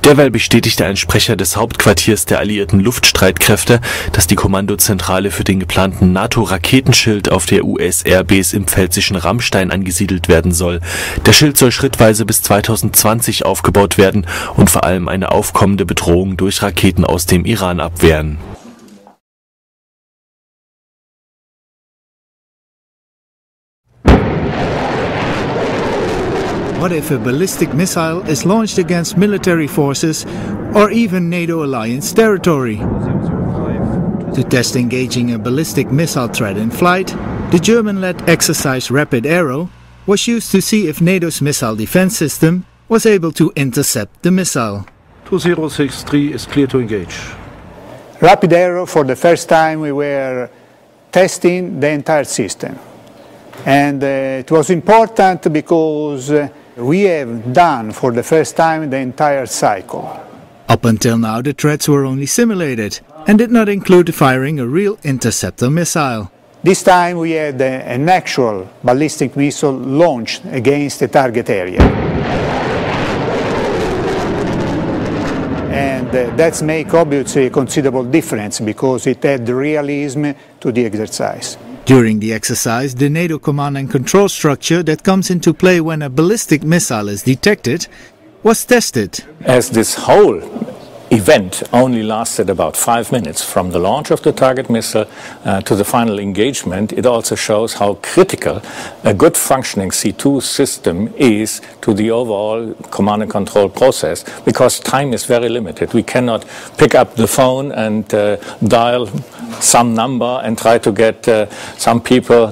Derweil bestätigte ein Sprecher des Hauptquartiers der alliierten Luftstreitkräfte, dass die Kommandozentrale für den geplanten NATO-Raketenschild auf der US-Airbase im pfälzischen Ramstein angesiedelt werden soll. Der Schild soll schrittweise bis 2020 aufgebaut werden und vor allem eine aufkommende Bedrohung durch Raketen aus dem Iran abwehren. What if a ballistic missile is launched against military forces or even NATO alliance territory? To test engaging a ballistic missile threat in flight, the German-led exercise Rapid Arrow was used to see if NATO's missile defense system was able to intercept the missile. 2063 is clear to engage. Rapid Arrow, for the first time we were testing the entire system. And it was important because we have done for the first time the entire cycle. Up until now the threats were only simulated and did not include firing a real interceptor missile. This time we had an actual ballistic missile launched against the target area. And that's make obviously a considerable difference because it had realism to the exercise. During the exercise, the NATO command and control structure that comes into play when a ballistic missile is detected was tested. As this whole event only lasted about 5 minutes from the launch of the target missile to the final engagement, it also shows how critical a good functioning C2 system is to the overall command and control process, because time is very limited. We cannot pick up the phone and dial some number and try to get some people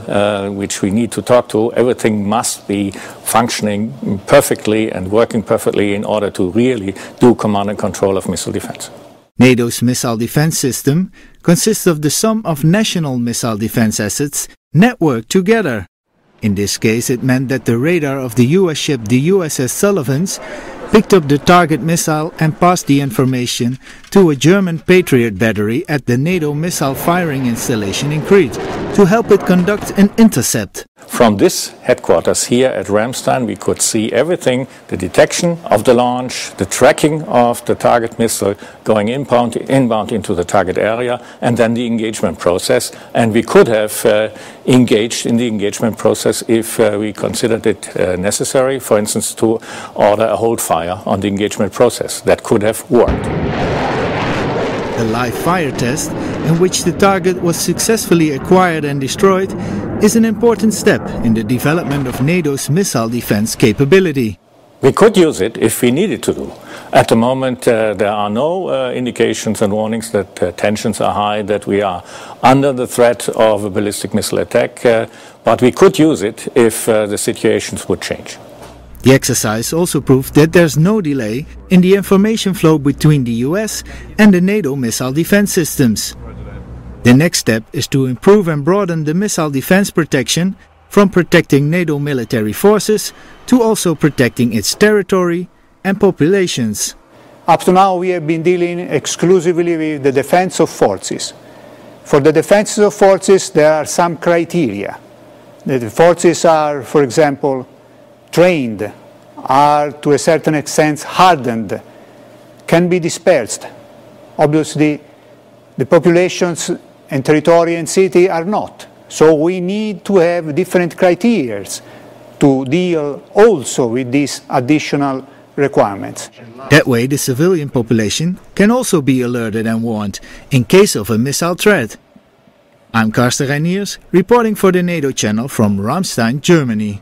which we need to talk to. Everything must be functioning perfectly and working perfectly in order to really do command and control of missile defense. NATO's missile defense system consists of the sum of national missile defense assets networked together. In this case, it meant that the radar of the US ship the USS Sullivans picked up the target missile and passed the information to a German Patriot battery at the NATO missile firing installation in Crete to help it conduct an intercept. From this headquarters here at Ramstein, we could see everything: the detection of the launch, the tracking of the target missile going inbound into the target area, and then the engagement process. And we could have engaged in the engagement process if we considered it necessary, for instance, to order a hold fire on the engagement process. That could have worked. A live fire test, in which the target was successfully acquired and destroyed, is an important step in the development of NATO's missile defense capability. We could use it if we needed to do. At the moment, there are no indications and warnings that tensions are high, that we are under the threat of a ballistic missile attack, but we could use it if the situations would change. The exercise also proved that there's no delay in the information flow between the US and the NATO missile defense systems. The next step is to improve and broaden the missile defense protection from protecting NATO military forces to also protecting its territory and populations. Up to now we have been dealing exclusively with the defense of forces. For the defense of forces there are some criteria. The forces are, for example, trained, are to a certain extent hardened, can be dispersed. Obviously the populations and territory and city are not. So we need to have different criteria to deal also with these additional requirements. That way the civilian population can also be alerted and warned in case of a missile threat. I'm Karsten Reiniers, reporting for the NATO channel from Ramstein, Germany.